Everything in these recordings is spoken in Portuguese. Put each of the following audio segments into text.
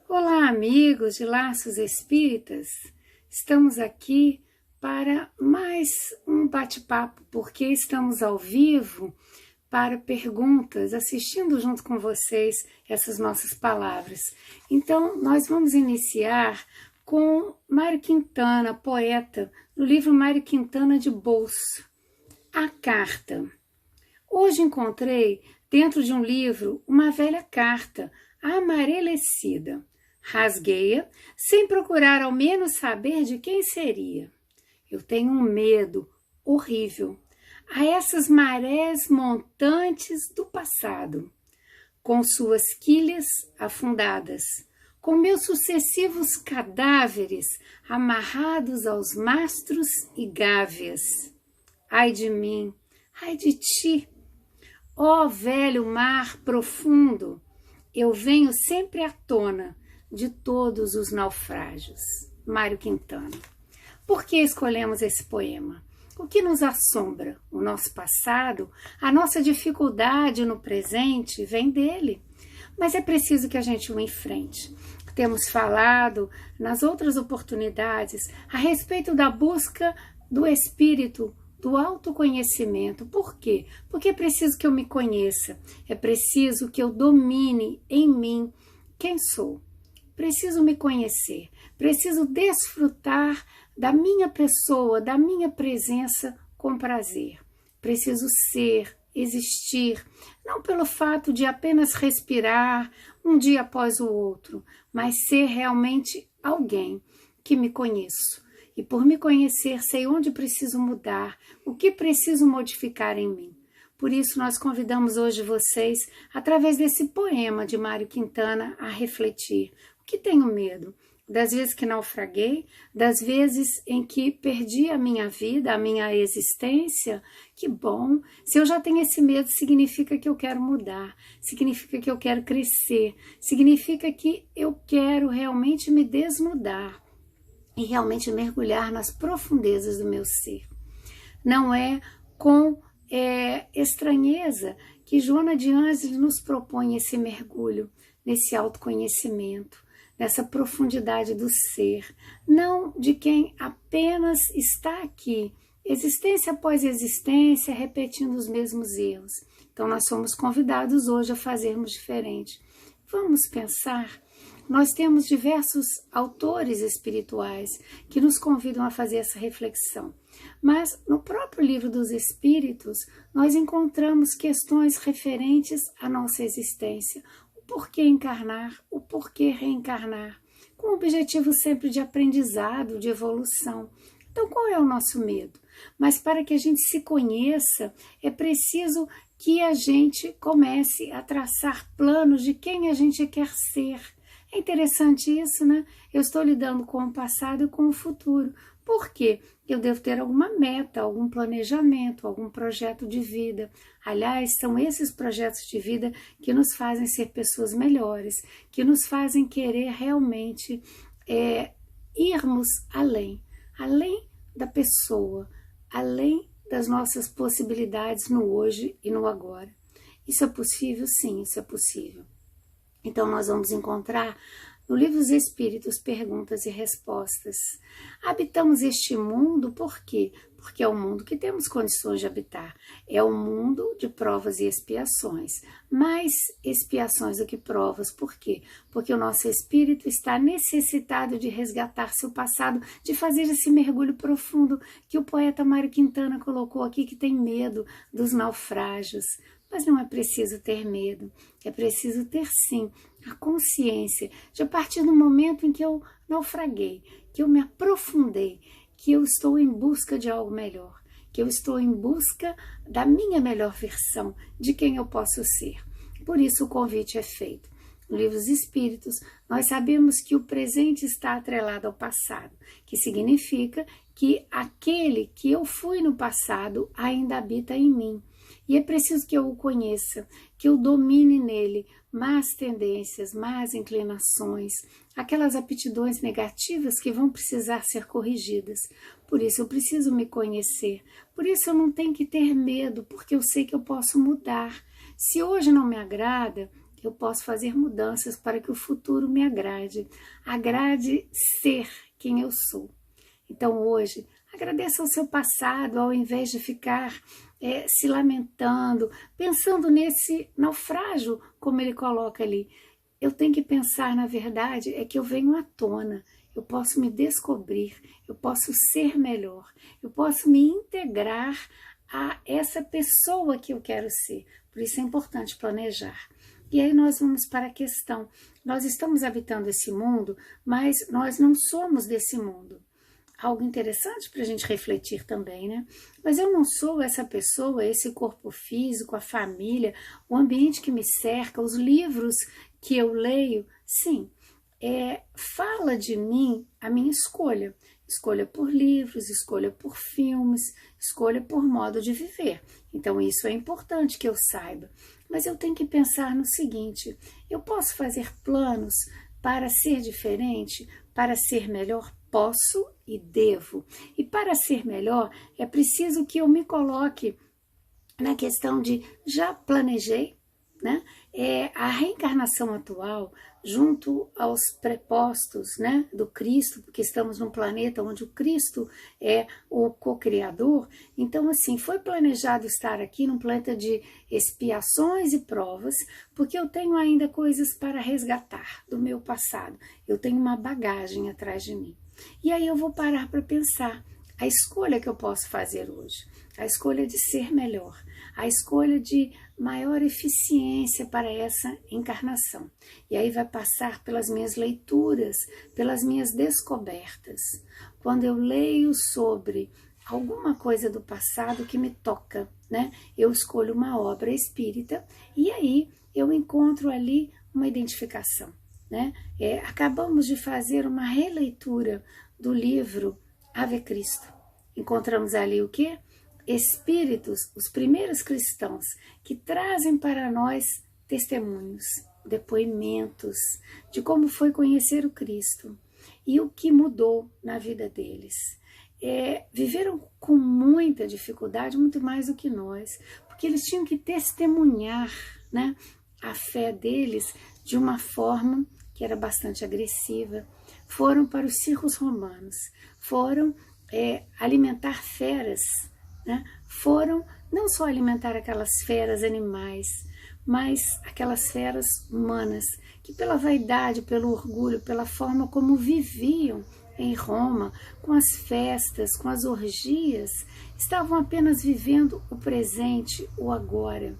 Olá, amigos de Laços Espíritas, estamos aqui para mais um bate-papo, porque estamos ao vivo para perguntas, assistindo junto com vocês essas nossas palavras. Então, nós vamos iniciar com Mário Quintana, poeta, no livro Mário Quintana de Bolso, A Carta. Hoje encontrei, dentro de um livro, uma velha carta, amarelecida. Rasguei-a, sem procurar ao menos saber de quem seria. Eu tenho um medo horrível a essas marés montantes do passado, com suas quilhas afundadas, com meus sucessivos cadáveres amarrados aos mastros e gáveas. Ai de mim, ai de ti, ó velho mar profundo, eu venho sempre à tona de todos os naufrágios. Mário Quintana. Por que escolhemos esse poema? O que nos assombra? O nosso passado, a nossa dificuldade no presente vem dele. Mas é preciso que a gente o enfrente. Temos falado nas outras oportunidades a respeito da busca do espírito, do autoconhecimento. Por quê? Porque é preciso que eu me conheça, é preciso que eu domine em mim quem sou. Preciso me conhecer, preciso desfrutar da minha pessoa, da minha presença com prazer. Preciso ser, existir, não pelo fato de apenas respirar um dia após o outro, mas ser realmente alguém que me conheço. E por me conhecer, sei onde preciso mudar, o que preciso modificar em mim. Por isso, nós convidamos hoje vocês, através desse poema de Mário Quintana, a refletir. O que tenho medo? Das vezes que naufraguei, das vezes em que perdi a minha vida, a minha existência. Que bom! Se eu já tenho esse medo, significa que eu quero mudar, significa que eu quero crescer, significa que eu quero realmente me desnudar e realmente mergulhar nas profundezas do meu ser. Não é com estranheza que Joana de Ângeles nos propõe esse mergulho, nesse autoconhecimento, nessa profundidade do ser, não de quem apenas está aqui, existência após existência, repetindo os mesmos erros. Então nós somos convidados hoje a fazermos diferente. Vamos pensar. Nós temos diversos autores espirituais que nos convidam a fazer essa reflexão. Mas no próprio livro dos Espíritos, nós encontramos questões referentes à nossa existência. O porquê encarnar, o porquê reencarnar, com o objetivo sempre de aprendizado, de evolução. Então, qual é o nosso medo? Mas para que a gente se conheça, é preciso que a gente comece a traçar planos de quem a gente quer ser. É interessante isso, né? Eu estou lidando com o passado e com o futuro. Por quê? Eu devo ter alguma meta, algum planejamento, algum projeto de vida. Aliás, são esses projetos de vida que nos fazem ser pessoas melhores, que nos fazem querer realmente irmos além da pessoa, além das nossas possibilidades no hoje e no agora. Isso é possível? Sim, isso é possível. Então, nós vamos encontrar no Livro dos Espíritos perguntas e respostas. Habitamos este mundo por quê? Porque é o mundo que temos condições de habitar. É o mundo de provas e expiações. Mais expiações do que provas. Por quê? Porque o nosso espírito está necessitado de resgatar seu passado, de fazer esse mergulho profundo que o poeta Mário Quintana colocou aqui, que tem medo dos naufrágios. Mas não é preciso ter medo, é preciso ter sim a consciência de a partir do momento em que eu naufraguei, que eu me aprofundei, que eu estou em busca de algo melhor, que eu estou em busca da minha melhor versão, de quem eu posso ser. Por isso o convite é feito. No Livro dos Espíritos, nós sabemos que o presente está atrelado ao passado, que significa que aquele que eu fui no passado ainda habita em mim. E é preciso que eu o conheça, que eu domine nele más tendências, más inclinações, aquelas aptidões negativas que vão precisar ser corrigidas. Por isso eu preciso me conhecer, por isso eu não tenho que ter medo, porque eu sei que eu posso mudar. Se hoje não me agrada, eu posso fazer mudanças para que o futuro me agrade. Agrade ser quem eu sou. Então hoje, agradeça ao seu passado, ao invés de ficar se lamentando, pensando nesse naufrágio, como ele coloca ali. Eu tenho que pensar, na verdade, é que eu venho à tona, eu posso me descobrir, eu posso ser melhor, eu posso me integrar a essa pessoa que eu quero ser. Por isso é importante planejar. E aí nós vamos para a questão. Nós estamos habitando esse mundo, mas nós não somos desse mundo. Algo interessante para a gente refletir também, né? Mas eu não sou essa pessoa, esse corpo físico, a família, o ambiente que me cerca, os livros que eu leio. Sim, fala de mim a minha escolha. Escolha por livros, escolha por filmes, escolha por modo de viver. Então isso é importante que eu saiba. Mas eu tenho que pensar no seguinte, eu posso fazer planos para ser diferente, para ser melhor? Posso e devo. E para ser melhor, é preciso que eu me coloque na questão de já planejei, né? A reencarnação atual, junto aos prepostos, né, do Cristo, porque estamos num planeta onde o Cristo é o co-criador. Então, assim, foi planejado estar aqui num planeta de expiações e provas, porque eu tenho ainda coisas para resgatar do meu passado. Eu tenho uma bagagem atrás de mim. E aí eu vou parar para pensar a escolha que eu posso fazer hoje, a escolha de ser melhor, a escolha de maior eficiência para essa encarnação. E aí vai passar pelas minhas leituras, pelas minhas descobertas. Quando eu leio sobre alguma coisa do passado que me toca, né? Eu escolho uma obra espírita e aí eu encontro ali uma identificação, né? Acabamos de fazer uma releitura do livro Ave Cristo. Encontramos ali o quê? Espíritos, os primeiros cristãos, que trazem para nós testemunhos, depoimentos de como foi conhecer o Cristo e o que mudou na vida deles. Viveram com muita dificuldade, muito mais do que nós, porque eles tinham que testemunhar, né, a fé deles de uma forma que era bastante agressiva. Foram para os circos romanos, foram alimentar feras, né? Foram não só alimentar aquelas feras animais, mas aquelas feras humanas, que pela vaidade, pelo orgulho, pela forma como viviam em Roma, com as festas, com as orgias, estavam apenas vivendo o presente, o agora,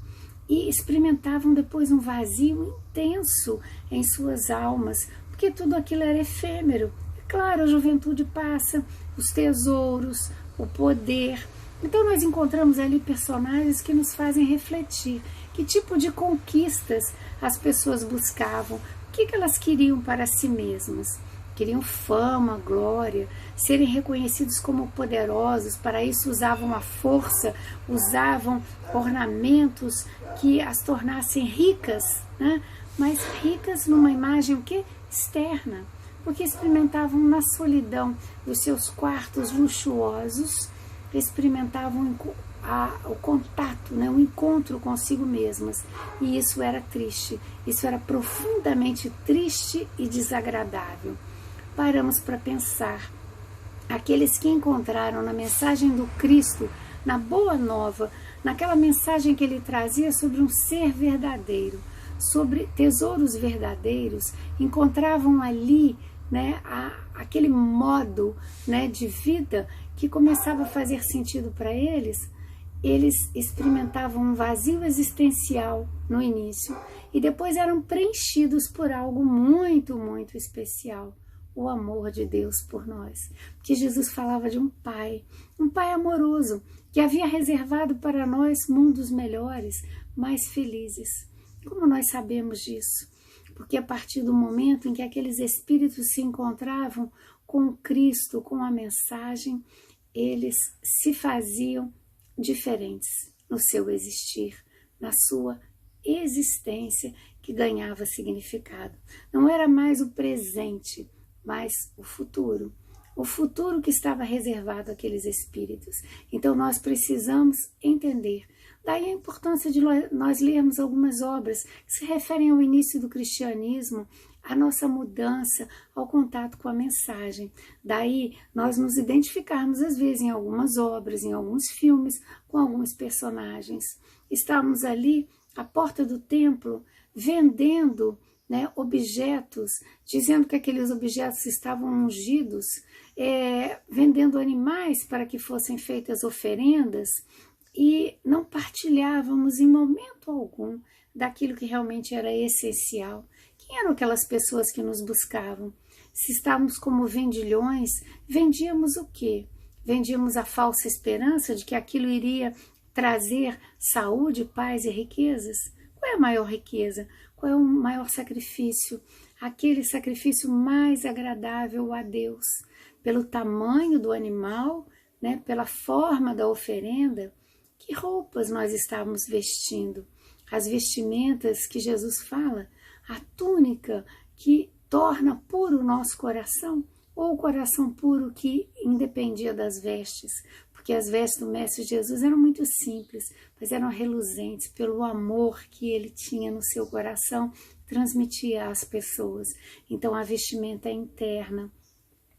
e experimentavam depois um vazio intenso em suas almas, porque tudo aquilo era efêmero. É claro, a juventude passa, os tesouros, o poder. Então nós encontramos ali personagens que nos fazem refletir que tipo de conquistas as pessoas buscavam, o que elas queriam para si mesmas. Queriam fama, glória, serem reconhecidos como poderosos. Para isso usavam a força, usavam ornamentos que as tornassem ricas, né? Mas ricas numa imagem o quê? Externa, porque experimentavam na solidão dos seus quartos luxuosos, experimentavam o contato, né, o encontro consigo mesmas, e isso era triste, isso era profundamente triste e desagradável. Paramos para pensar, aqueles que encontraram na mensagem do Cristo, na Boa Nova, naquela mensagem que ele trazia sobre um ser verdadeiro, sobre tesouros verdadeiros, encontravam ali, né, aquele modo, né, de vida que começava a fazer sentido para eles. Eles experimentavam um vazio existencial no início e depois eram preenchidos por algo muito, muito especial, o amor de Deus por nós. Porque Jesus falava de um pai amoroso, que havia reservado para nós mundos melhores, mais felizes. Como nós sabemos disso? Porque a partir do momento em que aqueles espíritos se encontravam com Cristo, com a mensagem, eles se faziam diferentes. no seu existir, na sua existência que ganhava significado. Não era mais o presente, mas o futuro que estava reservado àqueles espíritos. Então nós precisamos entender. Daí a importância de nós lermos algumas obras que se referem ao início do cristianismo, à nossa mudança, ao contato com a mensagem. Daí nós nos identificarmos às vezes em algumas obras, em alguns filmes, com alguns personagens. Estamos ali à porta do templo vendendo, né, objetos, dizendo que aqueles objetos estavam ungidos, vendendo animais para que fossem feitas oferendas, e não partilhávamos em momento algum daquilo que realmente era essencial. Quem eram aquelas pessoas que nos buscavam? Se estávamos como vendilhões, vendíamos o quê? Vendíamos a falsa esperança de que aquilo iria trazer saúde, paz e riquezas? Qual é a maior riqueza? Qual é o maior sacrifício? Aquele sacrifício mais agradável a Deus, pelo tamanho do animal, né, pela forma da oferenda. Que roupas nós estávamos vestindo? As vestimentas que Jesus fala, a túnica que torna puro o nosso coração, ou o coração puro que independia das vestes, porque as vestes do Mestre Jesus eram muito simples, mas eram reluzentes pelo amor que ele tinha no seu coração, transmitia às pessoas. Então a vestimenta é interna.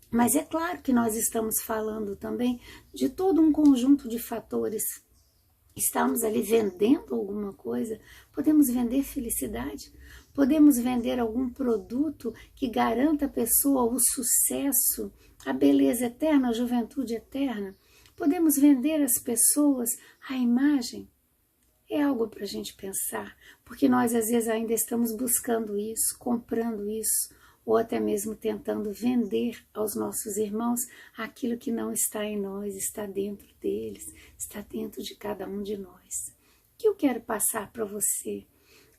Mas é claro que nós estamos falando também de todo um conjunto de fatores. Estamos ali vendendo alguma coisa, podemos vender felicidade, podemos vender algum produto que garanta à pessoa o sucesso, a beleza eterna, a juventude eterna. Podemos vender às pessoas a imagem. É algo para a gente pensar, porque nós às vezes ainda estamos buscando isso, comprando isso, ou até mesmo tentando vender aos nossos irmãos aquilo que não está em nós, está dentro deles, está dentro de cada um de nós. O que eu quero passar para você?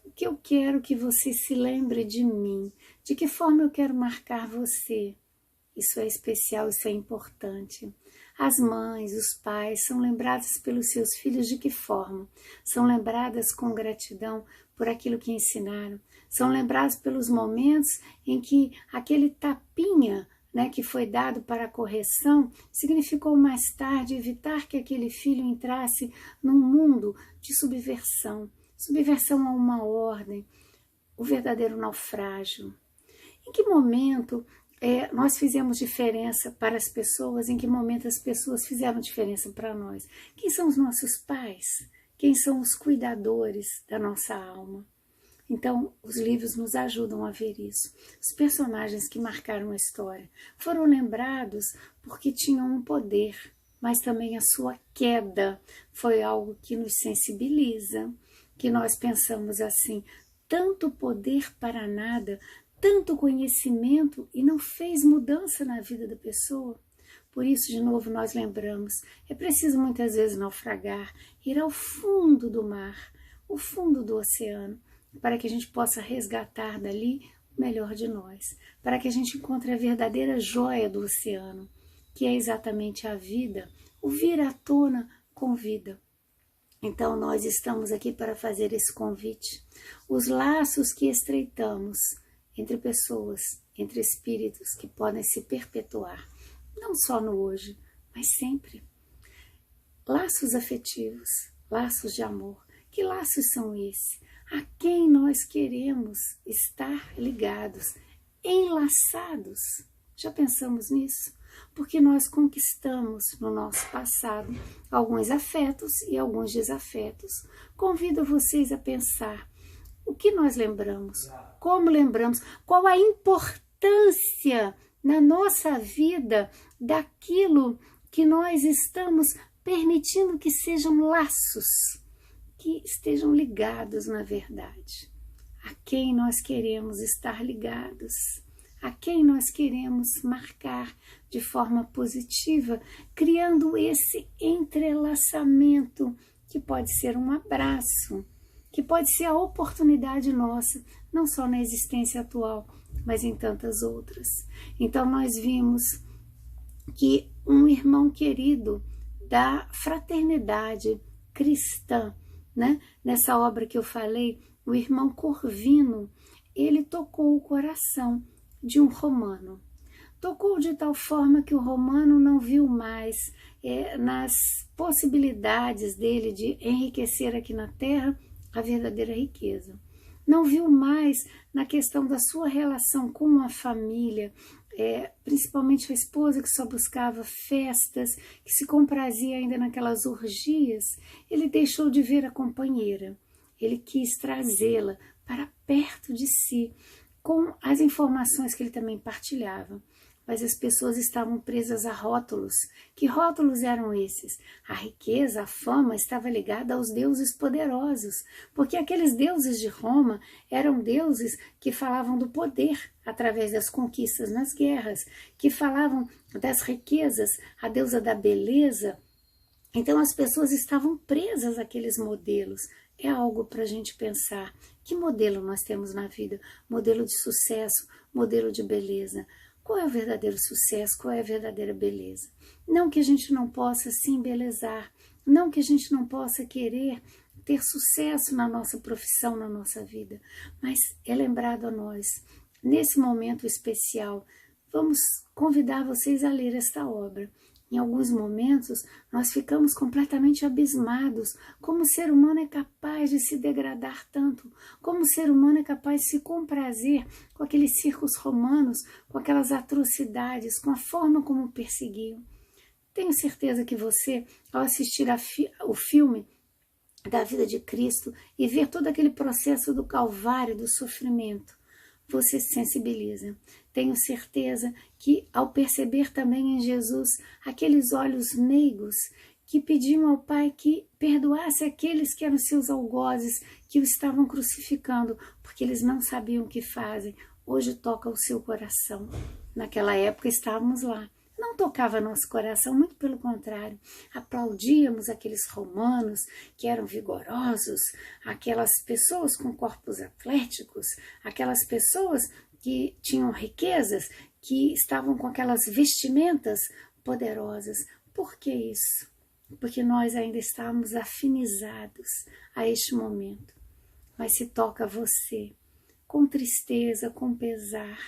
O que eu quero que você se lembre de mim? De que forma eu quero marcar você? Isso é especial, isso é importante. As mães, os pais são lembradas pelos seus filhos de que forma? São lembradas com gratidão por aquilo que ensinaram. São lembrados pelos momentos em que aquele tapinha, né, que foi dado para a correção significou mais tarde evitar que aquele filho entrasse num mundo de subversão. Subversão a uma ordem, o verdadeiro naufrágio. Em que momento nós fizemos diferença para as pessoas? Em que momento as pessoas fizeram diferença para nós? Quem são os nossos pais? Quem são os cuidadores da nossa alma? Então, os livros nos ajudam a ver isso. Os personagens que marcaram a história foram lembrados porque tinham um poder, mas também a sua queda foi algo que nos sensibiliza, que nós pensamos assim, tanto poder para nada, tanto conhecimento e não fez mudança na vida da pessoa. Por isso, de novo, nós lembramos, é preciso muitas vezes naufragar, ir ao fundo do mar, o fundo do oceano, para que a gente possa resgatar dali o melhor de nós, para que a gente encontre a verdadeira joia do oceano, que é exatamente a vida, o vir à tona com vida. Então, nós estamos aqui para fazer esse convite. Os laços que estreitamos entre pessoas, entre espíritos que podem se perpetuar, não só no hoje, mas sempre. Laços afetivos, laços de amor. Que laços são esses? A quem nós queremos estar ligados, enlaçados? Já pensamos nisso? Porque nós conquistamos no nosso passado alguns afetos e alguns desafetos. Convido vocês a pensar o que nós lembramos, como lembramos, qual a importância na nossa vida daquilo que nós estamos permitindo que sejam laços, que estejam ligados na verdade. A quem nós queremos estar ligados, a quem nós queremos marcar de forma positiva, criando esse entrelaçamento que pode ser um abraço, que pode ser a oportunidade nossa, não só na existência atual, mas em tantas outras. Então nós vimos que um irmão querido da fraternidade cristã, né? Nessa obra que eu falei, o irmão Corvino, ele tocou o coração de um romano. Tocou de tal forma que o romano não viu mais nas possibilidades dele de enriquecer aqui na terra a verdadeira riqueza. Não viu mais na questão da sua relação com a família, principalmente a esposa que só buscava festas, que se comprazia ainda naquelas orgias. Ele deixou de ver a companheira, ele quis trazê-la para perto de si, com as informações que ele também partilhava. Mas as pessoas estavam presas a rótulos. Que rótulos eram esses? A riqueza, a fama estava ligada aos deuses poderosos, porque aqueles deuses de Roma eram deuses que falavam do poder através das conquistas nas guerras, que falavam das riquezas, a deusa da beleza. Então as pessoas estavam presas àqueles modelos. É algo para a gente pensar. Que modelo nós temos na vida? Modelo de sucesso, modelo de beleza. Qual é o verdadeiro sucesso? Qual é a verdadeira beleza? Não que a gente não possa se embelezar, não que a gente não possa querer ter sucesso na nossa profissão, na nossa vida, mas é lembrado a nós, nesse momento especial, vamos convidar vocês a ler esta obra. Em alguns momentos, nós ficamos completamente abismados. Como o ser humano é capaz de se degradar tanto? Como o ser humano é capaz de se comprazer com aqueles circos romanos, com aquelas atrocidades, com a forma como perseguiam? Tenho certeza que você, ao assistir o filme da vida de Cristo e ver todo aquele processo do Calvário, do sofrimento, você se sensibiliza. Tenho certeza que ao perceber também em Jesus aqueles olhos meigos que pediam ao Pai que perdoasse aqueles que eram seus algozes, que o estavam crucificando, porque eles não sabiam o que fazem, hoje toca o seu coração. Naquela época estávamos lá. Não tocava nosso coração, muito pelo contrário. Aplaudíamos aqueles romanos que eram vigorosos, aquelas pessoas com corpos atléticos, aquelas pessoas que tinham riquezas, que estavam com aquelas vestimentas poderosas. Por que isso? Porque nós ainda estávamos afinizados a este momento. Mas se toca a você, com tristeza, com pesar,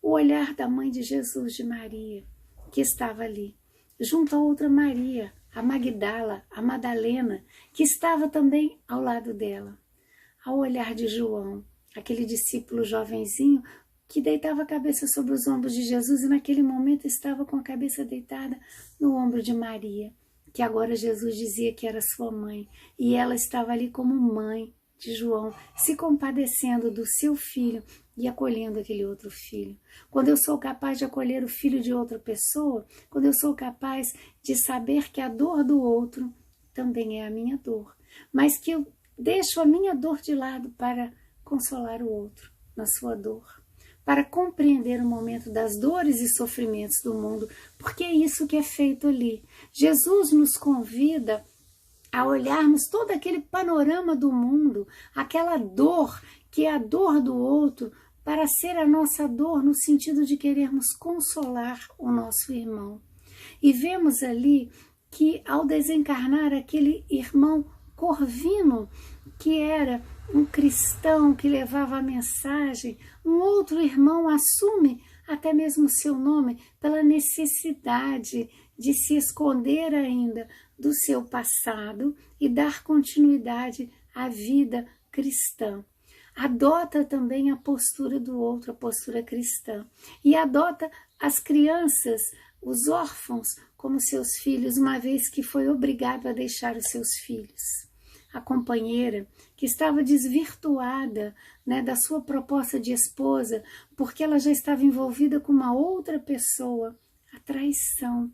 o olhar da mãe de Jesus, de Maria, que estava ali, junto a outra Maria, a Magdala, a Madalena, que estava também ao lado dela. Ao olhar de João, aquele discípulo jovenzinho que deitava a cabeça sobre os ombros de Jesus e naquele momento estava com a cabeça deitada no ombro de Maria, que agora Jesus dizia que era sua mãe, e ela estava ali como mãe de João, se compadecendo do seu filho e acolhendo aquele outro filho. Quando eu sou capaz de acolher o filho de outra pessoa, quando eu sou capaz de saber que a dor do outro também é a minha dor, mas que eu deixo a minha dor de lado para consolar o outro na sua dor, para compreender o momento das dores e sofrimentos do mundo, porque é isso que é feito ali. Jesus nos convida a olharmos todo aquele panorama do mundo, aquela dor que é a dor do outro, para ser a nossa dor no sentido de querermos consolar o nosso irmão. E vemos ali que ao desencarnar aquele irmão Corvino, que era um cristão que levava a mensagem, um outro irmão assume até mesmo seu nome pela necessidade de se esconder ainda do seu passado e dar continuidade à vida cristã. Adota também a postura do outro, a postura cristã, e adota as crianças, os órfãos, como seus filhos, uma vez que foi obrigado a deixar os seus filhos. A companheira, que estava desvirtuada, né, da sua proposta de esposa, porque ela já estava envolvida com uma outra pessoa, a traição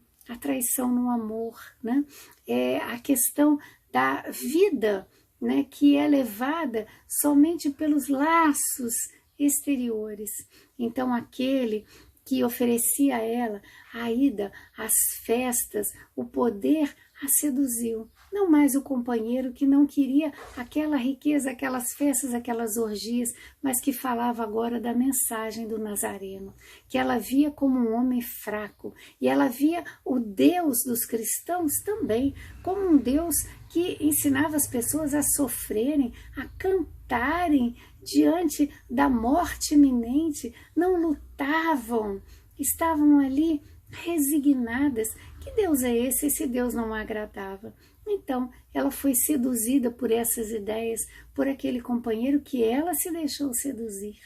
no amor, né? É a questão da vida, né, que é levada somente pelos laços exteriores. Então aquele que oferecia a ela a ida às festas, o poder a seduziu. Não mais o companheiro que não queria aquela riqueza, aquelas festas, aquelas orgias, mas que falava agora da mensagem do Nazareno, que ela via como um homem fraco, e ela via o Deus dos cristãos também como um Deus que ensinava as pessoas a sofrerem, a cantarem diante da morte iminente, não lutavam, estavam ali resignadas. Que Deus é esse? Esse Deus não a agradava. Então, ela foi seduzida por essas ideias, por aquele companheiro que ela se deixou seduzir.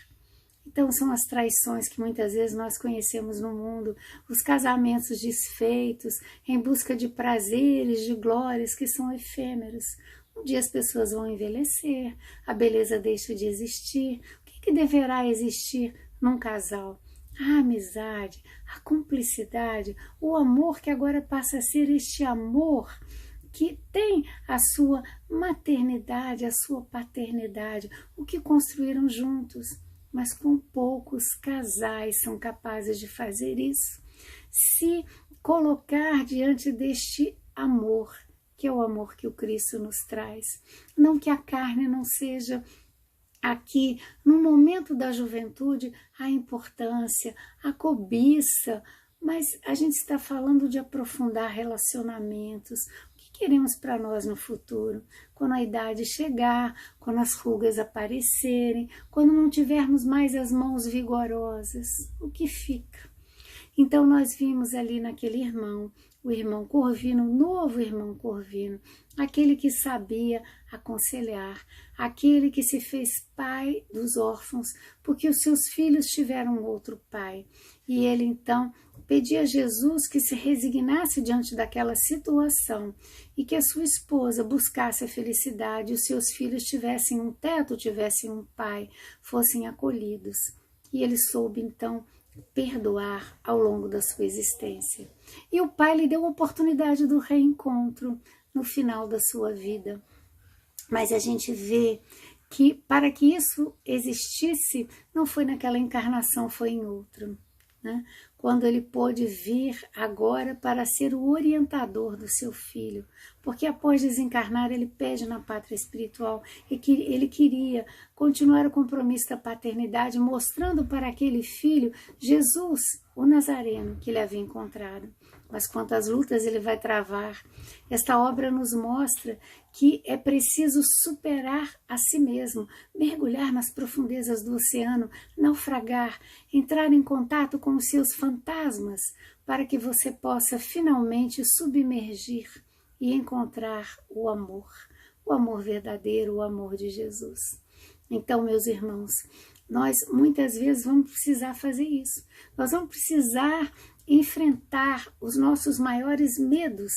Então, são as traições que muitas vezes nós conhecemos no mundo, os casamentos desfeitos, em busca de prazeres, de glórias que são efêmeros. Um dia as pessoas vão envelhecer, a beleza deixa de existir. O que deverá existir num casal? A amizade, a cumplicidade, o amor que agora passa a ser este amor que tem a sua maternidade, a sua paternidade, o que construíram juntos. Mas com poucos casais são capazes de fazer isso, se colocar diante deste amor, que é o amor que o Cristo nos traz. Não que a carne não seja aqui, no momento da juventude, a importância, a cobiça, mas a gente está falando de aprofundar relacionamentos. O que queremos para nós no futuro? Quando a idade chegar, quando as rugas aparecerem, quando não tivermos mais as mãos vigorosas, o que fica? Então nós vimos ali naquele irmão, o irmão Corvino, o novo irmão Corvino, aquele que sabia aconselhar, aquele que se fez pai dos órfãos, porque os seus filhos tiveram outro pai. E ele então pedia a Jesus que se resignasse diante daquela situação e que a sua esposa buscasse a felicidade, os seus filhos tivessem um teto, tivessem um pai, fossem acolhidos. E ele soube então perdoar ao longo da sua existência. E o pai lhe deu a oportunidade do reencontro no final da sua vida. Mas a gente vê que para que isso existisse, não foi naquela encarnação, foi em outra, né? Quando ele pôde vir agora para ser o orientador do seu filho, porque após desencarnar ele pede na pátria espiritual e que ele queria continuar o compromisso da paternidade, mostrando para aquele filho Jesus, o Nazareno, que ele havia encontrado. Mas quantas lutas ele vai travar. Esta obra nos mostra que é preciso superar a si mesmo, mergulhar nas profundezas do oceano, naufragar, entrar em contato com os seus fantasmas, para que você possa finalmente submergir e encontrar o amor verdadeiro, o amor de Jesus. Então, meus irmãos, nós muitas vezes vamos precisar fazer isso. Nós vamos precisar enfrentar os nossos maiores medos,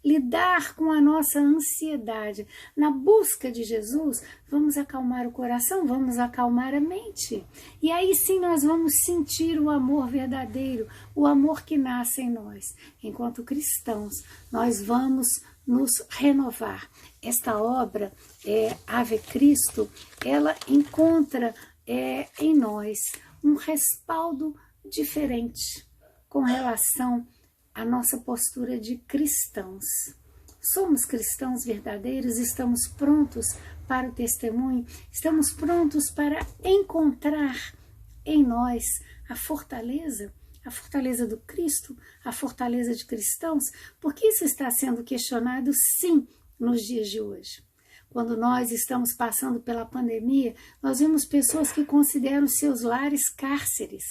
lidar com a nossa ansiedade. Na busca de Jesus, vamos acalmar o coração, vamos acalmar a mente. E aí sim nós vamos sentir o amor verdadeiro, o amor que nasce em nós. Enquanto cristãos, nós vamos nos renovar. Esta obra, Ave Cristo, ela encontra em nós um respaldo diferente com relação à nossa postura de cristãos. Somos cristãos verdadeiros, estamos prontos para o testemunho, estamos prontos para encontrar em nós a fortaleza do Cristo, a fortaleza de cristãos, porque isso está sendo questionado sim nos dias de hoje. Quando nós estamos passando pela pandemia, nós vemos pessoas que consideram seus lares cárceres,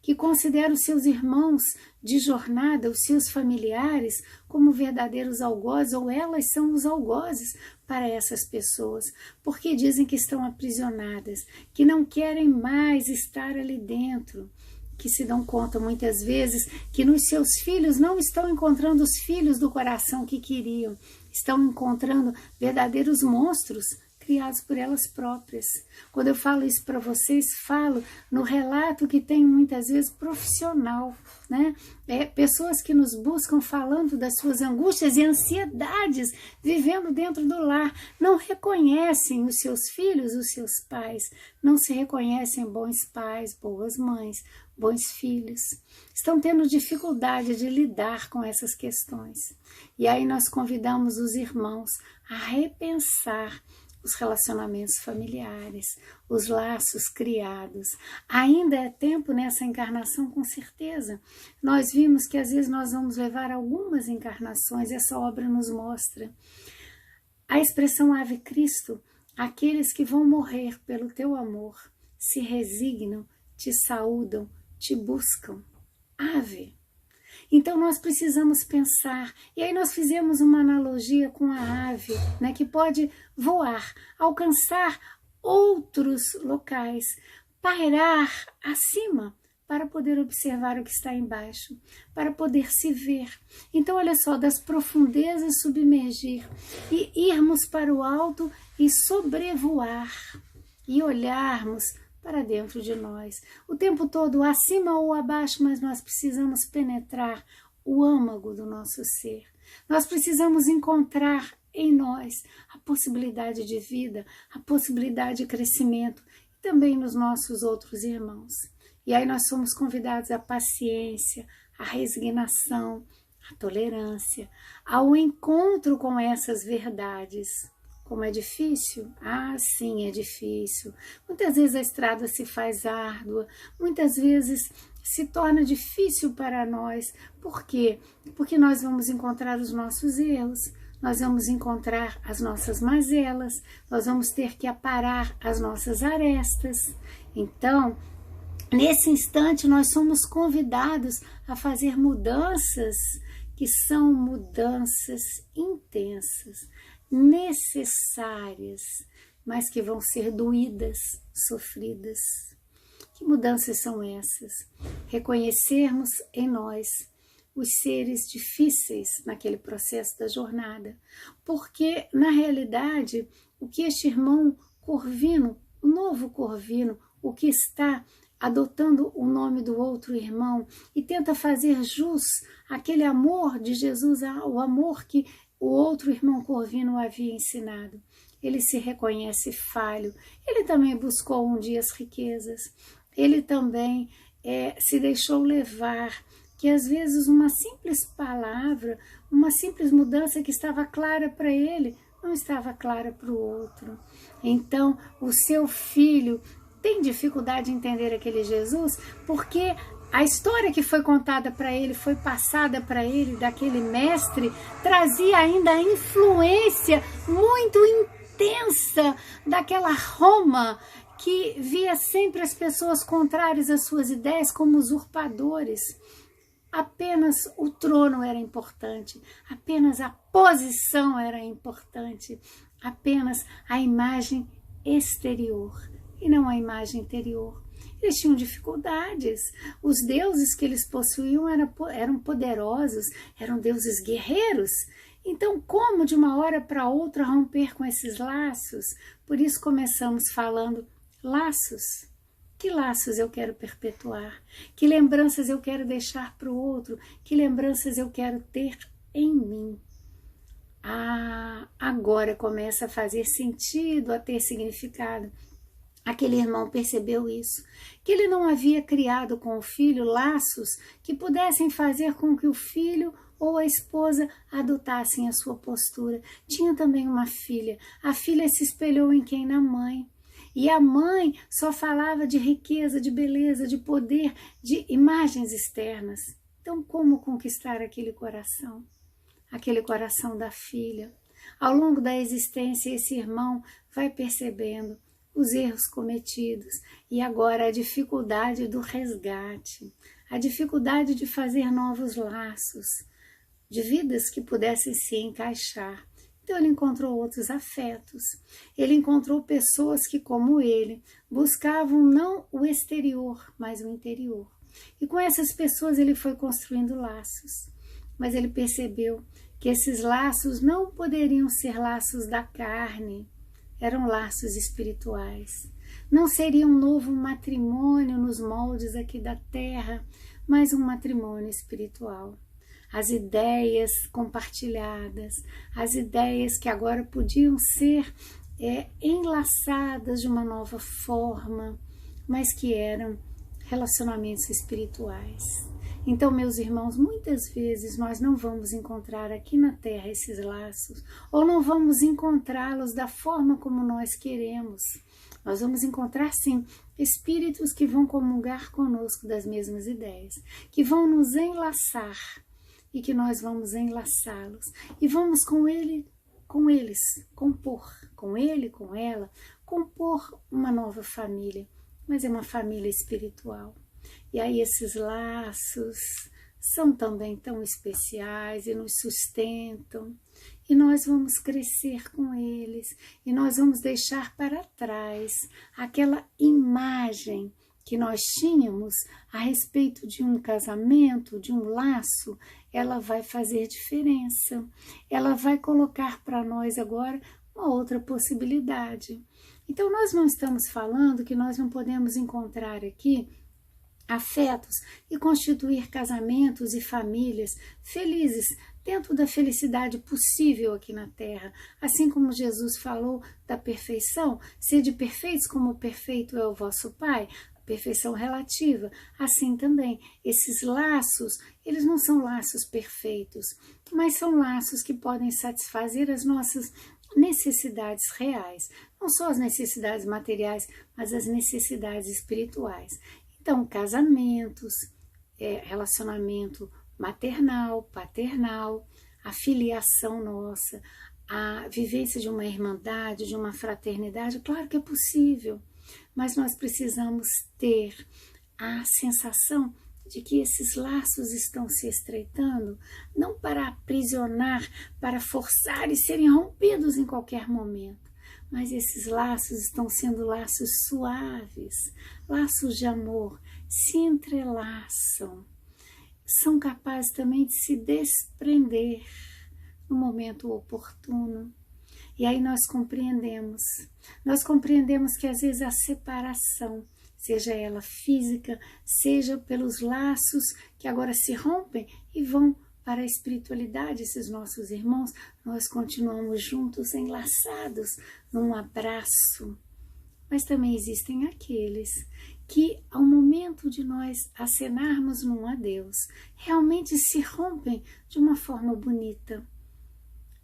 que consideram seus irmãos de jornada, os seus familiares, como verdadeiros algozes, ou elas são os algozes para essas pessoas, porque dizem que estão aprisionadas, que não querem mais estar ali dentro, que se dão conta muitas vezes que nos seus filhos não estão encontrando os filhos do coração que queriam, estão encontrando verdadeiros monstros criados por elas próprias. Quando eu falo isso para vocês, falo no relato que tem muitas vezes profissional, né? Pessoas que nos buscam falando das suas angústias e ansiedades, vivendo dentro do lar, não reconhecem os seus filhos, os seus pais, não se reconhecem bons pais, boas mães, bons filhos, estão tendo dificuldade de lidar com essas questões. E aí nós convidamos os irmãos a repensar os relacionamentos familiares, os laços criados. Ainda é tempo nessa encarnação, com certeza. Nós vimos que às vezes nós vamos levar algumas encarnações, essa obra nos mostra. A expressão Ave Cristo, aqueles que vão morrer pelo teu amor, se resignam, te saúdam, te buscam. Ave. Então nós precisamos pensar, e aí nós fizemos uma analogia com a ave, né, que pode voar, alcançar outros locais, pairar acima para poder observar o que está embaixo, para poder se ver. Então olha só, das profundezas submergir e irmos para o alto e sobrevoar e olharmos para dentro de nós. O tempo todo, acima ou abaixo, mas nós precisamos penetrar o âmago do nosso ser. Nós precisamos encontrar em nós a possibilidade de vida, a possibilidade de crescimento e também nos nossos outros irmãos. E aí nós somos convidados à paciência, à resignação, à tolerância, ao encontro com essas verdades. Como é difícil? Ah, sim, é difícil. Muitas vezes a estrada se faz árdua, muitas vezes se torna difícil para nós. Por quê? Porque nós vamos encontrar os nossos erros, nós vamos encontrar as nossas mazelas, nós vamos ter que aparar as nossas arestas. Então, nesse instante, nós somos convidados a fazer mudanças que são mudanças intensas, necessárias, mas que vão ser doídas, sofridas. Que mudanças são essas? Reconhecermos em nós os seres difíceis naquele processo da jornada, porque na realidade o que este irmão Corvino, o novo Corvino, o que está adotando o nome do outro irmão e tenta fazer jus àquele amor de Jesus, ao amor que o outro irmão Corvino havia ensinado. Ele se reconhece falho, ele também buscou um dia as riquezas, ele também se deixou levar, que às vezes uma simples palavra, uma simples mudança que estava clara para ele, não estava clara para o outro. Então, o seu filho tem dificuldade de entender aquele Jesus, porque a história que foi contada para ele, foi passada para ele daquele mestre, trazia ainda a influência muito intensa daquela Roma que via sempre as pessoas contrárias às suas ideias como usurpadores. Apenas o trono era importante, apenas a posição era importante, apenas a imagem exterior e não a imagem interior. Eles tinham dificuldades, os deuses que eles possuíam eram poderosos, eram deuses guerreiros. Então, como de uma hora para outra romper com esses laços? Por isso começamos falando laços. Que laços eu quero perpetuar? Que lembranças eu quero deixar para o outro? Que lembranças eu quero ter em mim? Ah, agora começa a fazer sentido, a ter significado. Aquele irmão percebeu isso, que ele não havia criado com o filho laços que pudessem fazer com que o filho ou a esposa adotassem a sua postura. Tinha também uma filha. A filha se espelhou em quem? Na mãe. E a mãe só falava de riqueza, de beleza, de poder, de imagens externas. Então, como conquistar aquele coração? Aquele coração da filha. Ao longo da existência, esse irmão vai percebendo os erros cometidos e agora a dificuldade do resgate, a dificuldade de fazer novos laços, de vidas que pudessem se encaixar. Então ele encontrou outros afetos, ele encontrou pessoas que, como ele, buscavam não o exterior, mas o interior. E com essas pessoas ele foi construindo laços, mas ele percebeu que esses laços não poderiam ser laços da carne, eram laços espirituais. Não seria um novo matrimônio nos moldes aqui da terra, mas um matrimônio espiritual. As ideias compartilhadas, as ideias que agora podiam ser enlaçadas de uma nova forma, mas que eram relacionamentos espirituais. Então, meus irmãos, muitas vezes nós não vamos encontrar aqui na Terra esses laços, ou não vamos encontrá-los da forma como nós queremos. Nós vamos encontrar, sim, espíritos que vão comungar conosco das mesmas ideias, que vão nos enlaçar e que nós vamos enlaçá-los e vamos com com eles, compor, com ele, com ela, compor uma nova família, mas é uma família espiritual. E aí esses laços são também tão especiais e nos sustentam, e nós vamos crescer com eles, e nós vamos deixar para trás aquela imagem que nós tínhamos a respeito de um casamento, de um laço. Ela vai fazer diferença, ela vai colocar para nós agora uma outra possibilidade. Então nós não estamos falando que nós não podemos encontrar aqui afetos e constituir casamentos e famílias felizes, dentro da felicidade possível aqui na Terra. Assim como Jesus falou da perfeição, sede perfeitos como o perfeito é o vosso Pai, a perfeição relativa. Assim também, esses laços, eles não são laços perfeitos, mas são laços que podem satisfazer as nossas necessidades reais, não só as necessidades materiais, mas as necessidades espirituais. Então, casamentos, relacionamento maternal, paternal, a filiação nossa, a vivência de uma irmandade, de uma fraternidade, claro que é possível, mas nós precisamos ter a sensação de que esses laços estão se estreitando, não para aprisionar, para forçar e serem rompidos em qualquer momento, mas esses laços estão sendo laços suaves, laços de amor, se entrelaçam, são capazes também de se desprender no momento oportuno. E aí nós compreendemos que às vezes a separação, seja ela física, seja pelos laços que agora se rompem e vão para a espiritualidade, esses nossos irmãos, nós continuamos juntos, enlaçados num abraço. Mas também existem aqueles que, ao momento de nós acenarmos num adeus, realmente se rompem de uma forma bonita.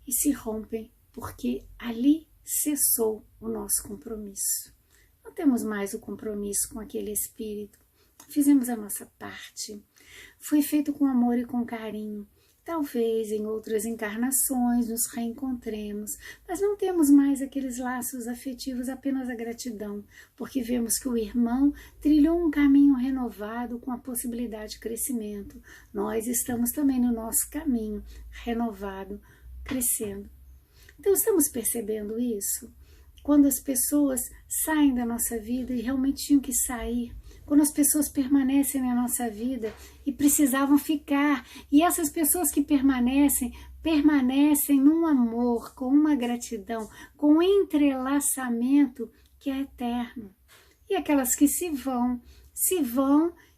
E se rompem porque ali cessou o nosso compromisso. Não temos mais o compromisso com aquele espírito. Fizemos a nossa parte. Foi feito com amor e com carinho. Talvez em outras encarnações nos reencontremos, mas não temos mais aqueles laços afetivos, apenas a gratidão, porque vemos que o irmão trilhou um caminho renovado com a possibilidade de crescimento. Nós estamos também no nosso caminho renovado, crescendo. Então estamos percebendo isso? Quando as pessoas saem da nossa vida e realmente tinham que sair, quando as pessoas permanecem na nossa vida e precisavam ficar, e essas pessoas que permanecem num amor, com uma gratidão, com um entrelaçamento que é eterno. E aquelas que se vão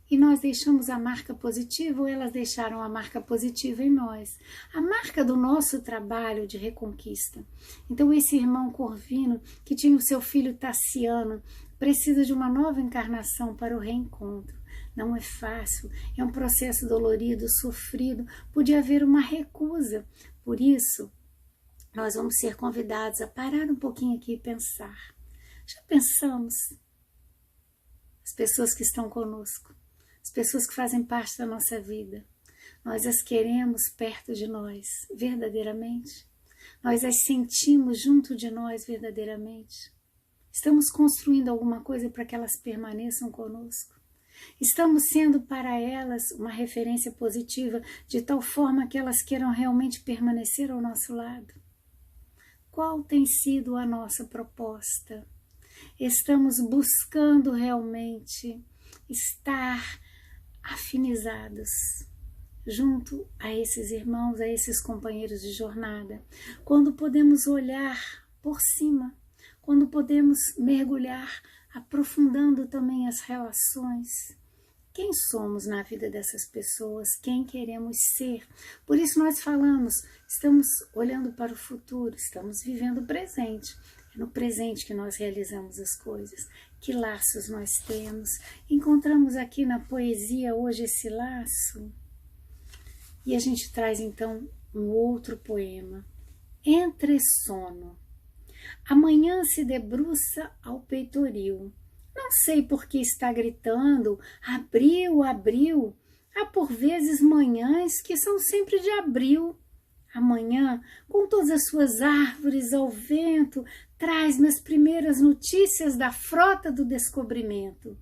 e nós deixamos a marca positiva ou elas deixaram a marca positiva em nós. A marca do nosso trabalho de reconquista. Então esse irmão Corvino, que tinha o seu filho Tassiano, precisa de uma nova encarnação para o reencontro. Não é fácil, é um processo dolorido, sofrido, podia haver uma recusa. Por isso, nós vamos ser convidados a parar um pouquinho aqui e pensar. Já pensamos? As pessoas que estão conosco, as pessoas que fazem parte da nossa vida, nós as queremos perto de nós, verdadeiramente? Nós as sentimos junto de nós, verdadeiramente? Estamos construindo alguma coisa para que elas permaneçam conosco? Estamos sendo para elas uma referência positiva, de tal forma que elas queiram realmente permanecer ao nosso lado? Qual tem sido a nossa proposta? Estamos buscando realmente estar afinizados junto a esses irmãos, a esses companheiros de jornada, quando podemos olhar por cima, quando podemos mergulhar, aprofundando também as relações. Quem somos na vida dessas pessoas? Quem queremos ser? Por isso nós falamos, estamos olhando para o futuro, estamos vivendo o presente. É no presente que nós realizamos as coisas. Que laços nós temos? Encontramos aqui na poesia hoje esse laço. E a gente traz então um outro poema. Entre sono. Amanhã se debruça ao peitoril. Não sei por que está gritando, abril, abril. Há por vezes manhãs que são sempre de abril. Amanhã, com todas as suas árvores ao vento, traz-me as primeiras notícias da frota do descobrimento.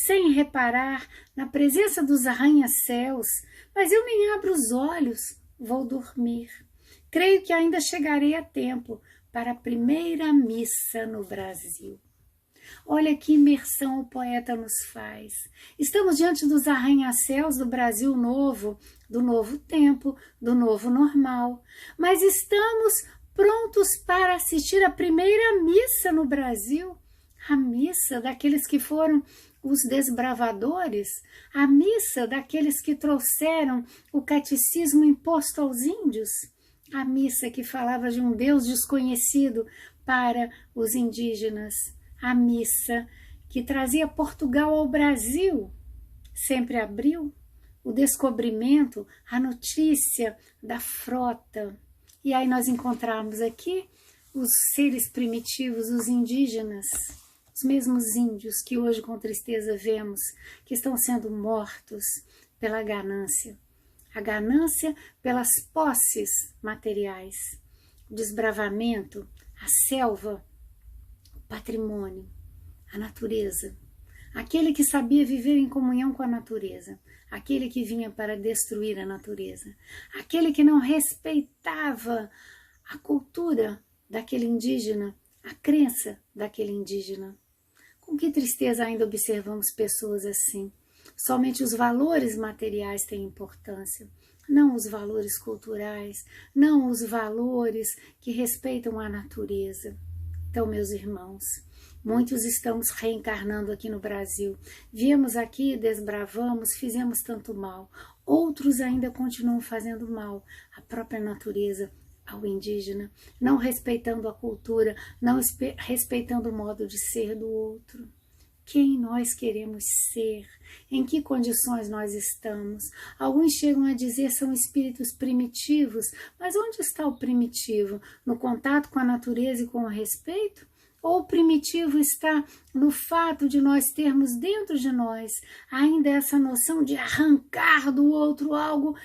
Sem reparar na presença dos arranha-céus, mas eu nem abro os olhos, vou dormir. Creio que ainda chegarei a tempo para a primeira missa no Brasil. Olha que imersão o poeta nos faz. Estamos diante dos arranha-céus do Brasil novo, do novo tempo, do novo normal, mas estamos prontos para assistir a primeira missa no Brasil, a missa daqueles que foram os desbravadores, a missa daqueles que trouxeram o catecismo imposto aos índios, a missa que falava de um Deus desconhecido para os indígenas, a missa que trazia Portugal ao Brasil, sempre abriu o descobrimento, a notícia da frota. E aí nós encontramos aqui os seres primitivos, os indígenas, os mesmos índios que hoje com tristeza vemos que estão sendo mortos pela ganância. A ganância pelas posses materiais, o desbravamento, a selva, o patrimônio, a natureza. Aquele que sabia viver em comunhão com a natureza, aquele que vinha para destruir a natureza, aquele que não respeitava a cultura daquele indígena, a crença daquele indígena. Com que tristeza ainda observamos pessoas assim. Somente os valores materiais têm importância, não os valores culturais, não os valores que respeitam a natureza. Então, meus irmãos, muitos estamos reencarnando aqui no Brasil. Viemos aqui, desbravamos, fizemos tanto mal. Outros ainda continuam fazendo mal à própria natureza, ao indígena, não respeitando a cultura, não respeitando o modo de ser do outro. Quem nós queremos ser? Em que condições nós estamos? Alguns chegam a dizer são espíritos primitivos, mas onde está o primitivo? No contato com a natureza e com o respeito? Ou o primitivo está no fato de nós termos dentro de nós ainda essa noção de arrancar do outro algo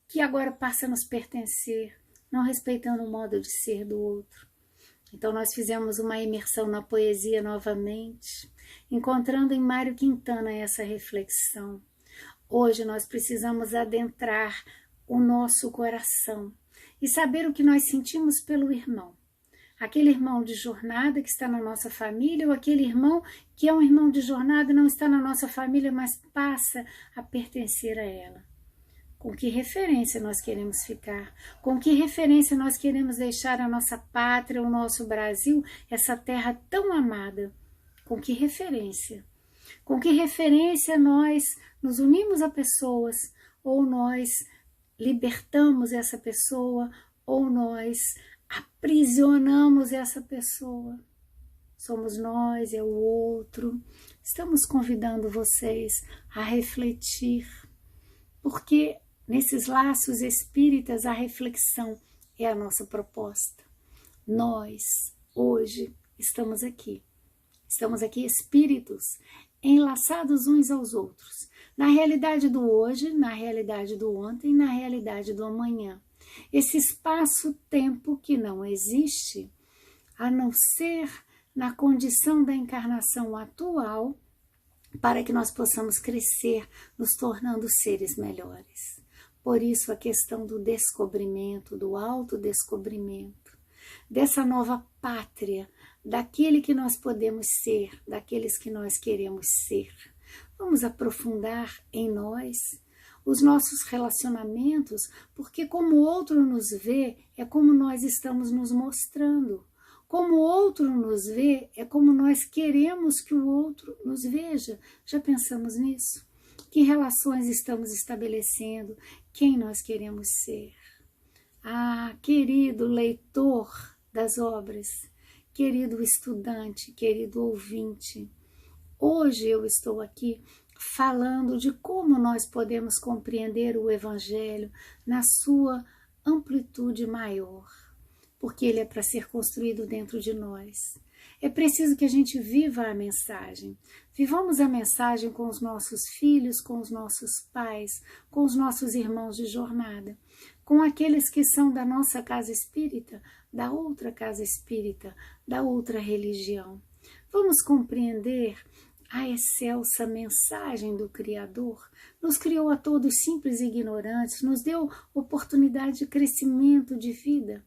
que agora passa a nos pertencer, não respeitando o modo de ser do outro? Então nós fizemos uma imersão na poesia novamente, encontrando em Mário Quintana essa reflexão. Hoje nós precisamos adentrar o nosso coração e saber o que nós sentimos pelo irmão. Aquele irmão de jornada que está na nossa família, ou aquele irmão que é um irmão de jornada e não está na nossa família, mas passa a pertencer a ela. Com que referência nós queremos ficar? Com que referência nós queremos deixar a nossa pátria, o nosso Brasil, essa terra tão amada? Com que referência? Com que referência nós nos unimos a pessoas, ou nós libertamos essa pessoa, ou nós aprisionamos essa pessoa? Somos nós, é o outro. Estamos convidando vocês a refletir, porque nesses laços espíritas a reflexão é a nossa proposta. Nós, hoje, estamos aqui espíritos, enlaçados uns aos outros, na realidade do hoje, na realidade do ontem, na realidade do amanhã. Esse espaço-tempo que não existe, a não ser na condição da encarnação atual, para que nós possamos crescer, nos tornando seres melhores. Por isso a questão do descobrimento, do autodescobrimento, dessa nova pátria, daquele que nós podemos ser, daqueles que nós queremos ser. Vamos aprofundar em nós os nossos relacionamentos, porque como o outro nos vê, é como nós estamos nos mostrando. Como o outro nos vê, é como nós queremos que o outro nos veja. Já pensamos nisso? Que relações estamos estabelecendo? Quem nós queremos ser? Ah, querido leitor das obras, querido estudante, querido ouvinte, hoje eu estou aqui falando de como nós podemos compreender o Evangelho na sua amplitude maior, porque ele é para ser construído dentro de nós. É preciso que a gente viva a mensagem. Vivamos a mensagem com os nossos filhos, com os nossos pais, com os nossos irmãos de jornada. com aqueles que são da nossa casa espírita, da outra casa espírita, da outra religião. Vamos compreender a excelsa mensagem do Criador. Nos criou a todos simples e ignorantes, nos deu oportunidade de crescimento de vida.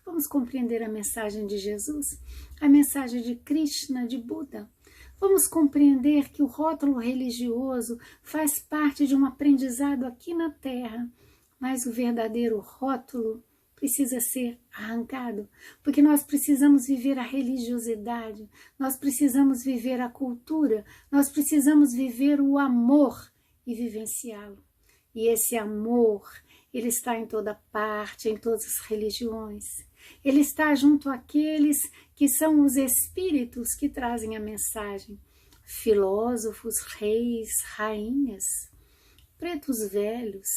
Vamos compreender a mensagem de Jesus, a mensagem de Krishna, de Buda. Vamos compreender que o rótulo religioso faz parte de um aprendizado aqui na Terra, mas o verdadeiro rótulo precisa ser arrancado, porque nós precisamos viver a religiosidade, nós precisamos viver a cultura, nós precisamos viver o amor e vivenciá-lo. E esse amor, ele está em toda parte, em todas as religiões. Ele está junto àqueles que são os espíritos que trazem a mensagem. Filósofos, reis, rainhas, pretos velhos,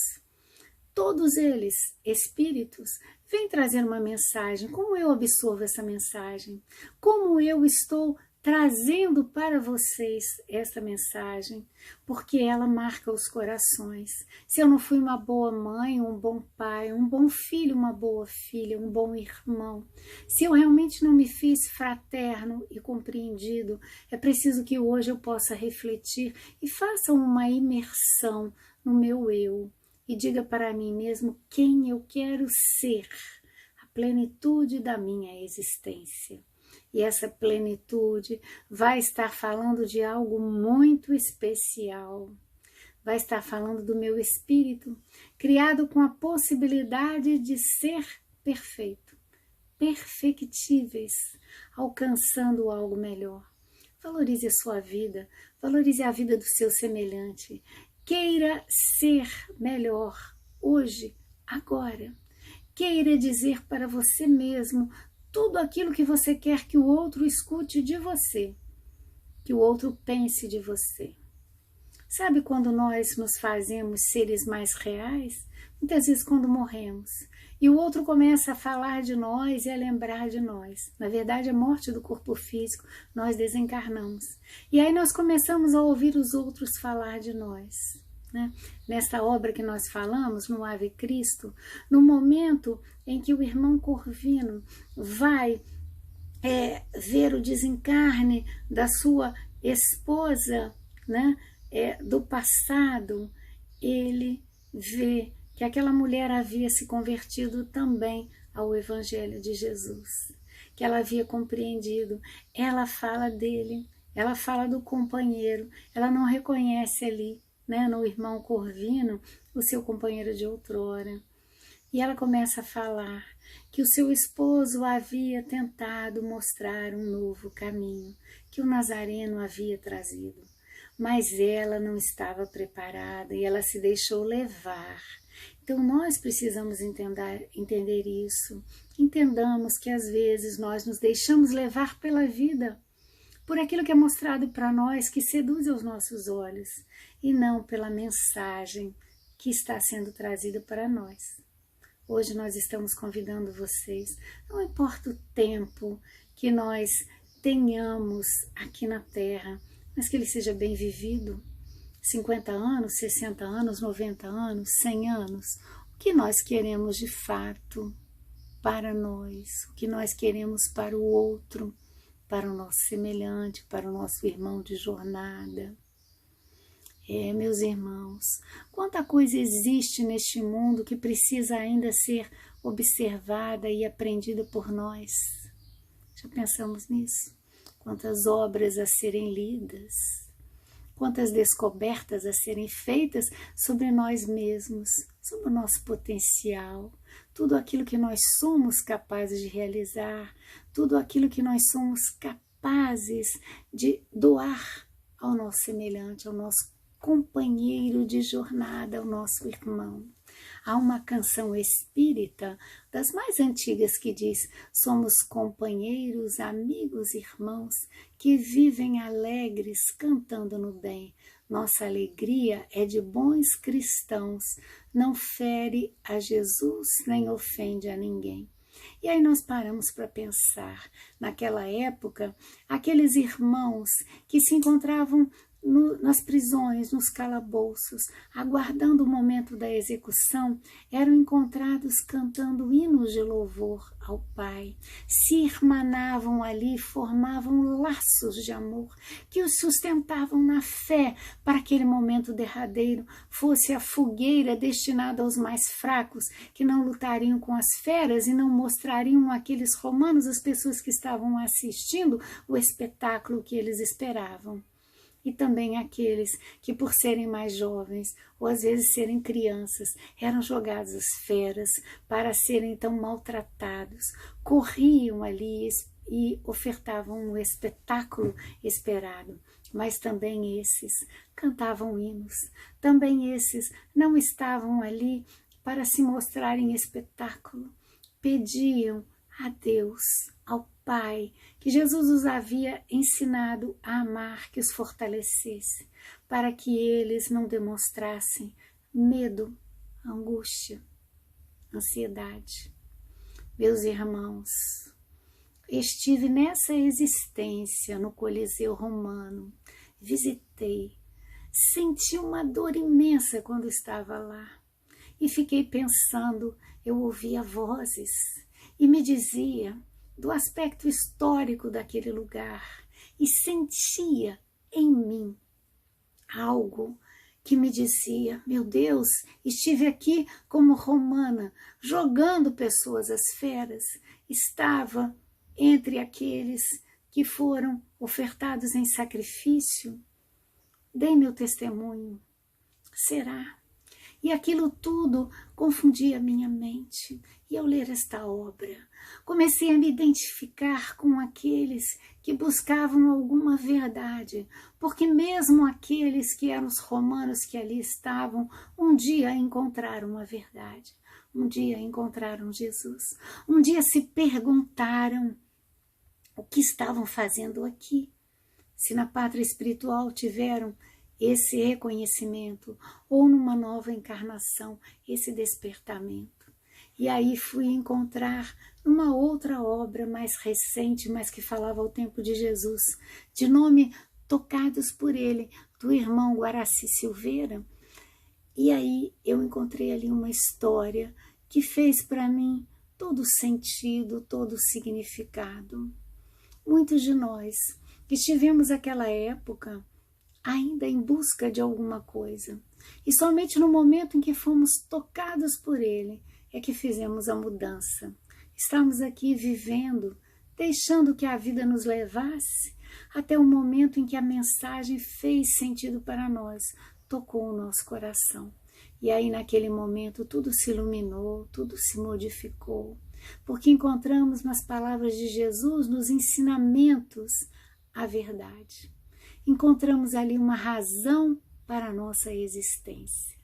todos eles, espíritos, vêm trazer uma mensagem. Como eu absorvo essa mensagem? Como eu estou trazendo para vocês essa mensagem? Porque ela marca os corações. Se eu não fui uma boa mãe, um bom pai, um bom filho, uma boa filha, um bom irmão, se eu realmente não me fiz fraterno e compreendido, é preciso que hoje eu possa refletir e faça uma imersão no meu eu. E diga para mim mesmo quem eu quero ser, a plenitude da minha existência. E essa plenitude vai estar falando de algo muito especial. Vai estar falando do meu espírito, criado com a possibilidade de ser perfeito, perfectíveis, alcançando algo melhor. Valorize a sua vida, valorize a vida do seu semelhante. Queira ser melhor hoje, agora. Queira dizer para você mesmo tudo aquilo que você quer que o outro escute de você, que o outro pense de você. Sabe quando nós nos fazemos seres mais reais? Muitas vezes quando morremos. E o outro começa a falar de nós e a lembrar de nós. Na verdade, a morte do corpo físico, nós desencarnamos. E aí nós começamos a ouvir os outros falar de nós. Né? Nesta obra que nós falamos, no Ave Cristo, no momento em que o irmão Corvino vai ver o desencarne da sua esposa, né? Do passado, ele vê que aquela mulher havia se convertido também ao Evangelho de Jesus, que ela havia compreendido. Ela fala dele, ela fala do companheiro, ela não reconhece ali, né, no irmão Corvino, o seu companheiro de outrora. E ela começa a falar que o seu esposo havia tentado mostrar um novo caminho, que o Nazareno havia trazido. Mas ela não estava preparada e ela se deixou levar. Então nós precisamos entender isso. Entendamos que às vezes nós nos deixamos levar pela vida, por aquilo que é mostrado para nós, que seduz aos nossos olhos, e não pela mensagem que está sendo trazida para nós. Hoje nós estamos convidando vocês, não importa o tempo que nós tenhamos aqui na Terra, mas que ele seja bem vivido, 50 anos, 60 anos, 90 anos, 100 anos, o que nós queremos de fato para nós, o que nós queremos para o outro, para o nosso semelhante, para o nosso irmão de jornada. Meus irmãos, quanta coisa existe neste mundo que precisa ainda ser observada e aprendida por nós. Já pensamos nisso? Quantas obras a serem lidas, quantas descobertas a serem feitas sobre nós mesmos, sobre o nosso potencial, tudo aquilo que nós somos capazes de realizar, tudo aquilo que nós somos capazes de doar ao nosso semelhante, ao nosso companheiro de jornada, ao nosso irmão. Há uma canção espírita, das mais antigas, que diz: somos companheiros, amigos, irmãos, que vivem alegres, cantando no bem. Nossa alegria é de bons cristãos, não fere a Jesus, nem ofende a ninguém. E aí nós paramos para pensar, naquela época, aqueles irmãos que se encontravam nas prisões, nos calabouços, aguardando o momento da execução, eram encontrados cantando hinos de louvor ao Pai. Se irmanavam ali, formavam laços de amor que os sustentavam na fé para aquele momento derradeiro fosse a fogueira destinada aos mais fracos, que não lutariam com as feras e não mostrariam àqueles romanos, as pessoas que estavam assistindo, o espetáculo que eles esperavam. E também aqueles que, por serem mais jovens, ou às vezes serem crianças, eram jogados às feras para serem então maltratados, corriam ali e ofertavam um espetáculo esperado. Mas também esses cantavam hinos, também esses não estavam ali para se mostrarem espetáculo, pediam a Deus, ao Pai, que Jesus os havia ensinado a amar, que os fortalecesse, para que eles não demonstrassem medo, angústia, ansiedade. Meus irmãos, estive nessa existência no Coliseu Romano, visitei, senti uma dor imensa quando estava lá e fiquei pensando, eu ouvia vozes e me dizia do aspecto histórico daquele lugar e sentia em mim algo que me dizia, meu Deus, estive aqui como romana, jogando pessoas às feras, estava entre aqueles que foram ofertados em sacrifício, dei meu testemunho, será? E aquilo tudo confundia minha mente. E ao ler esta obra, comecei a me identificar com aqueles que buscavam alguma verdade, porque mesmo aqueles que eram os romanos que ali estavam, um dia encontraram a verdade, um dia encontraram Jesus, um dia se perguntaram o que estavam fazendo aqui. Se na pátria espiritual tiveram esse reconhecimento, ou numa nova encarnação, esse despertamento. E aí fui encontrar uma outra obra mais recente, mas que falava ao tempo de Jesus, de nome Tocados por Ele, do irmão Guaraci Silveira. E aí eu encontrei ali uma história que fez para mim todo sentido, todo significado. Muitos de nós que estivemos naquela época ainda em busca de alguma coisa. E somente no momento em que fomos tocados por Ele é que fizemos a mudança. Estamos aqui vivendo, deixando que a vida nos levasse até o momento em que a mensagem fez sentido para nós, tocou o nosso coração. E aí naquele momento tudo se iluminou, tudo se modificou, porque encontramos nas palavras de Jesus, nos ensinamentos, a verdade. Encontramos ali uma razão para a nossa existência.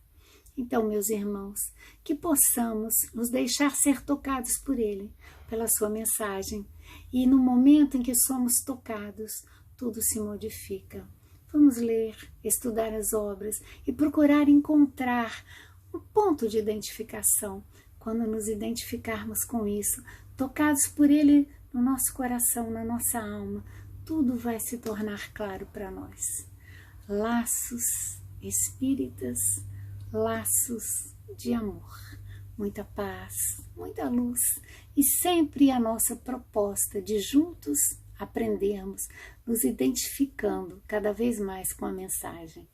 Então, meus irmãos, que possamos nos deixar ser tocados por Ele, pela sua mensagem, e no momento em que somos tocados, tudo se modifica. Vamos ler, estudar as obras e procurar encontrar um ponto de identificação. Quando nos identificarmos com isso, tocados por Ele no nosso coração, na nossa alma, tudo vai se tornar claro para nós. Laços espíritas, laços de amor, muita paz, muita luz e sempre a nossa proposta de juntos aprendermos, nos identificando cada vez mais com a mensagem.